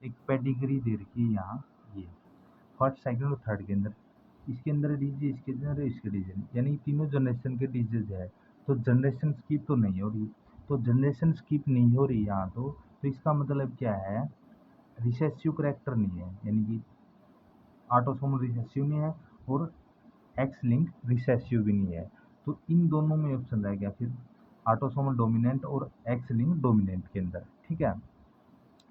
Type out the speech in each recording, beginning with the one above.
एक पेडिग्री दे रखी है यहाँ, ये फर्स्ट सेकंड और थर्ड के अंदर, इसके अंदर डीजे, इसके अंदर, इसके डीजे, यानी तीनों जनरेशन के डीजे है। तो जनरेशन स्किप तो नहीं हो रही, तो जनरेशन स्किप नहीं हो रही यहाँ तो इसका मतलब क्या है, रिसेसिव करेक्टर नहीं है, यानी कि ऑटोसोमल रिसेसिव नहीं है और एक्स लिंक रिसेसिव भी नहीं है। तो इन दोनों में ऑप्शन रह गया फिर ऑटोसोमल डोमिनेंट और एक्स लिंक डोमिनेंट के अंदर। ठीक है,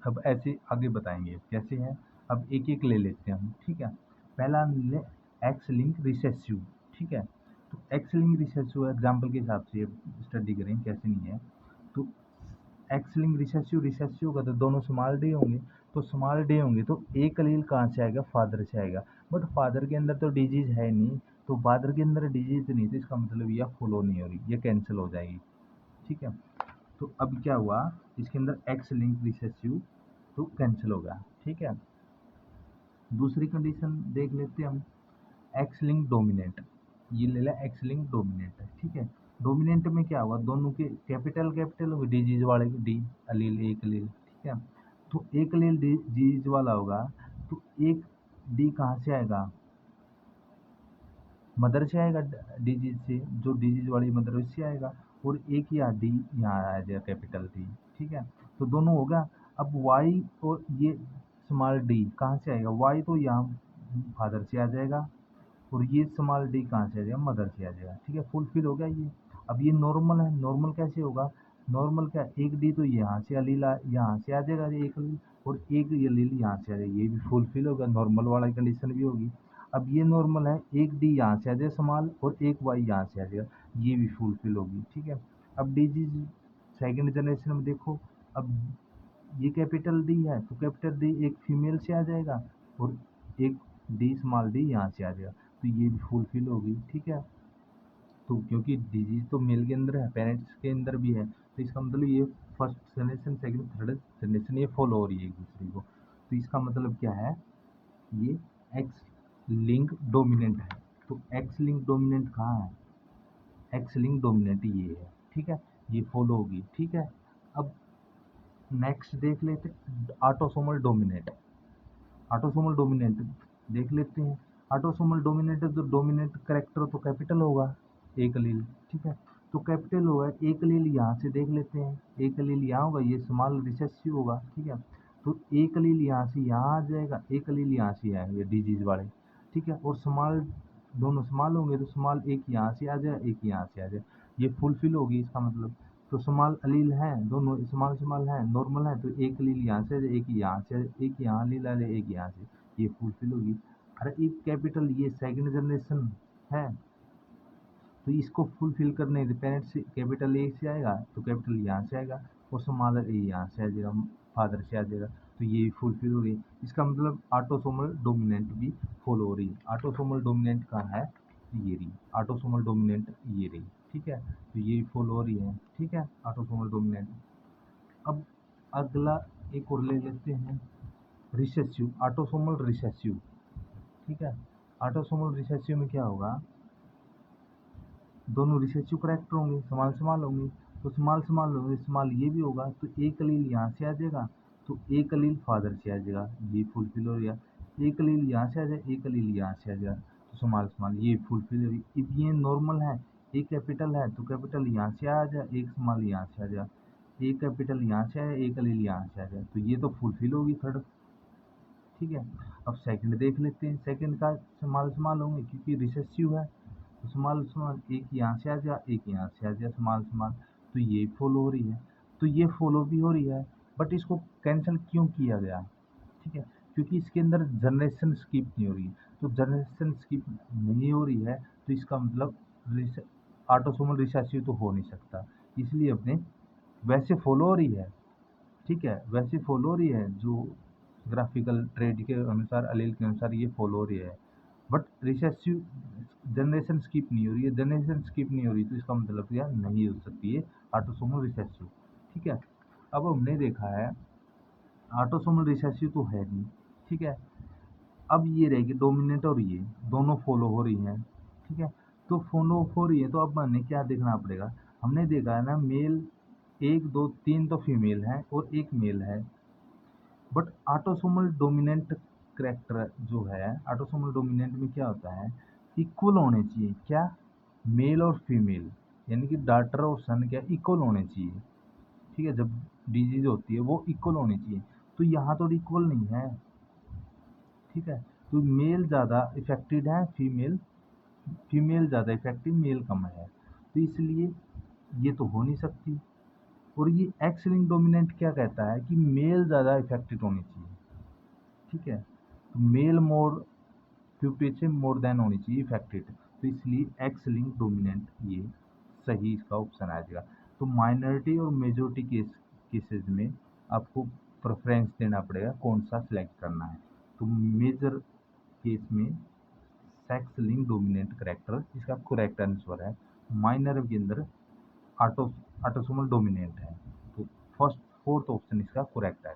अब ऐसे आगे बताएंगे कैसे है। अब एक एक ले लेते हैं हम। ठीक है, पहला ले एक्स लिंक रिसेसिव। ठीक है, तो एक्स लिंक रिसेसिव एग्जाम्पल के हिसाब से स्टडी करें कैसे नहीं है। तो एक्स लिंक रिसेसिव, रिसेसिव होगा तो दोनों स्मॉल डी होंगे, तो स्मॉल डी होंगे तो एक अलील कहाँ से आएगा, फादर से आएगा। बट फादर के अंदर तो डिजीज है नहीं, तो फादर के अंदर डिजीज नहीं, तो इसका मतलब यह फॉलो नहीं हो रही, ये कैंसिल हो जाएगी। ठीक है, तो अब क्या हुआ, इसके अंदर एक्स लिंक रिसेसिव तो कैंसिल हो गया। ठीक है, दूसरी कंडीशन देख लेते हैं हम, एक्स लिंक डोमिनेंट, ये ले ला एक्स लिंक डोमिनेंट है। ठीक है, डोमिनेंट में क्या हुआ, दोनों के कैपिटल कैपिटल होगी, डिजीज वाले की डी अलील, एक अलील। ठीक है, तो एक अलील डिजीज वाला होगा तो एक डी कहाँ से आएगा, मदर से आएगा, डिजीज से, जो डिजीज वाली मदर उससे आएगा, और एक या डी यहाँ आ जाएगा कैपिटल डी। ठीक है, तो दोनों हो गया। अब वाई और ये स्मॉल डी कहाँ से आएगा, वाई तो यहाँ फादर से आ जाएगा और ये स्मॉल डी कहाँ से आ जाएगा, मदर से आ जाएगा। ठीक है, फुलफिल हो गया ये। अब ये नॉर्मल है, नॉर्मल कैसे होगा, नॉर्मल क्या, एक डी तो यहाँ से अलीला यहाँ से आ जाएगा एक अलील, और एक ये अलील यहाँ से आ जाएगा, ये भी फुलफिल होगा, नॉर्मल वाला कंडीशन भी होगी। अब ये नॉर्मल है, एक डी यहाँ से आ जाएगा स्मॉल और एक वाई यहाँ से आ जाएगा, ये भी फुलफिल होगी। ठीक है, अब डी सेकेंड जनरेशन में देखो, अब ये कैपिटल डी है तो कैपिटल डी एक फीमेल से आ जाएगा और एक डी स्मॉल डी यहाँ से आ जाएगा, तो ये भी फुलफिल होगी। ठीक है, तो क्योंकि डिजीज तो मेल के अंदर है, पेरेंट्स के अंदर भी है, तो इसका मतलब ये first generation second third generation ये फॉलो हो रही है एक दूसरे को, तो इसका मतलब क्या है, ये एक्स लिंक डोमिनेंट है। तो एक्स लिंक डोमिनेंट कहाँ है, एक्स लिंक डोमिनेंट ये है। ठीक है, ये फॉलो होगी। ठीक है, अब नेक्स्ट देख लेते ऑटोसोमल डोमिनेंट। ऑटोसोमल डोमिनेंट देख लेते हैं। ऑटोसोमल डोमिनेंट है तो डोमिनेंट करेक्टर तो कैपिटल होगा, एक अलील। ठीक है, तो कैपिटल होगा, एक अलील यहाँ से देख लेते हैं, एक अलील यहाँ होगा, ये स्मॉल रिसेसिव होगा। ठीक है, तो एक अलील यहाँ से यहाँ आ जाएगा, एक अलील यहाँ से आएंगे डिजीज वाले। ठीक है, और स्मॉल दोनों स्मॉल होंगे तो स्मॉल एक यहाँ से आ जाए, एक यहाँ से आ जाए, ये फुलफिल होगी इसका मतलब। तो स्मॉल अलील हैं, दोनों स्मॉल स्मॉल हैं, नॉर्मल है, तो एक अलील यहाँ से, एक यहाँ से, एक यहाँ अलील आ जाए, एक यहाँ से, ये फुलफिल होगी। अरे एक कैपिटल ये सेकंड जनरेशन है, तो इसको फुलफिल करने के पेरेंट्स कैपिटल ए से आएगा तो कैपिटल यहाँ से आएगा, और स्मॉल ए यहाँ से आ जाएगा, फादर से आ जाएगा, तो ये फुलफिल हो रही है। इसका मतलब ऑटोसोमल डोमिनेंट भी फॉलो हो रही है। ऑटोसोमल डोमिनेंट कहाँ है, ये रही ऑटोसोमल डोमिनेंट, ये रही। ठीक है, तो ये फॉलो हो रही है। ठीक है, ऑटोसोमल डोमिनेंट। अब अगला एक और ले लेते हैं, रिसेसिव, ऑटोसोमल रिसेसिव। ठीक है, ऑटोसोमल रिसेसिव में क्या होगा, दोनों रिसेसिव करेक्टर होंगे, स्मॉल स्मॉल होंगे, तो स्मॉल स्मॉल होंगे, स्मॉल ये भी होगा, तो एक अलील यहाँ से आ जाएगा, तो एक अलील फादर से आ जाएगा, ये फुलफिल हो गया। एक अलील यहाँ से आ जाए, एक अलील यहाँ से आ जाएगा, तो स्मॉल स्मॉल ये फुलफिल हो गई। अब ये नॉर्मल है, एक कैपिटल है तो कैपिटल यहाँ से आ जाए, एक स्मॉल यहाँ से आ जाए, एक कैपिटल यहाँ से आया, एक अलील यहाँ से आ जाए, तो ये तो फुलफिल होगी थर्ड। ठीक है, अब सेकंड देख लेते हैं, सेकंड का स्मॉल स्मॉल होंगे क्योंकि रिसेसिव है, तो स्मॉल स्मॉल एक यहाँ से आ जाए, एक यहाँ से आ जाए, स्मॉल स्मॉल, तो ये फॉलो हो रही है। तो ये फॉलो भी हो रही है, बट इसको कैंसिल क्यों किया गया, ठीक है, क्योंकि इसके अंदर जनरेशन स्किप नहीं हो रही है। तो जनरेशन स्किप नहीं हो रही है तो इसका मतलब ऑटोसोमल रिसेसिव तो हो नहीं सकता, इसलिए अपने वैसे फॉलो हो रही है। ठीक है, वैसे फॉलो हो रही है, जो ग्राफिकल ट्रेड के अनुसार, अलील के अनुसार ये फॉलो हो रही है, बट रिसेसिव जनरेशन स्किप नहीं हो रही है। जनरेशन स्किप नहीं हो रही तो इसका मतलब क्या, नहीं हो सकती है ऑटोसोमल रिसेसिव। ठीक है, अब हमने देखा है ऑटोसोमल रिसेसिव तो है नहीं। ठीक है, अब ये रहेगी डोमिनेंट और ये दोनों फॉलो हो रही हैं। ठीक है, तो फॉलो हो रही है तो अब हमें क्या देखना पड़ेगा, हमने देखा है ना, मेल एक दो तीन तो फीमेल है और एक मेल है, बट ऑटोसोमल डोमिनेंट करेक्टर जो है, ऑटोसोमल डोमिनेंट में क्या होता है, इक्वल होने चाहिए क्या, मेल और फीमेल, यानी कि डॉटर और सन क्या इक्वल होने चाहिए। ठीक है, जब डिजीज होती है वो इक्वल होनी चाहिए, तो यहाँ तो इक्वल नहीं है। ठीक है, तो मेल ज़्यादा इफेक्टेड है, फीमेल फीमेल ज़्यादा इफेक्टिव, मेल कम है, तो इसलिए ये तो हो नहीं सकती। और ये एक्स लिंक डोमिनेंट क्या कहता है कि मेल ज़्यादा इफेक्टेड होनी चाहिए। ठीक है, तो मेल मोर प्यूपेचे मोर देन होनी चाहिए इफेक्टेड, तो इसलिए एक्स लिंक डोमिनेंट ये सही इसका ऑप्शन आ जाएगा। तो माइनॉरिटी और मेजोरिटी केसेस में आपको प्रेफरेंस देना पड़ेगा कौन सा सिलेक्ट करना है। तो मेजर केस में सेक्स लिंक डोमिनेंट करेक्टर इसका करेक्ट आंसर है। माइनर के अंदर ऑटोसोमल डोमिनेंट है, तो फर्स्ट फोर्थ ऑप्शन इसका करेक्ट है।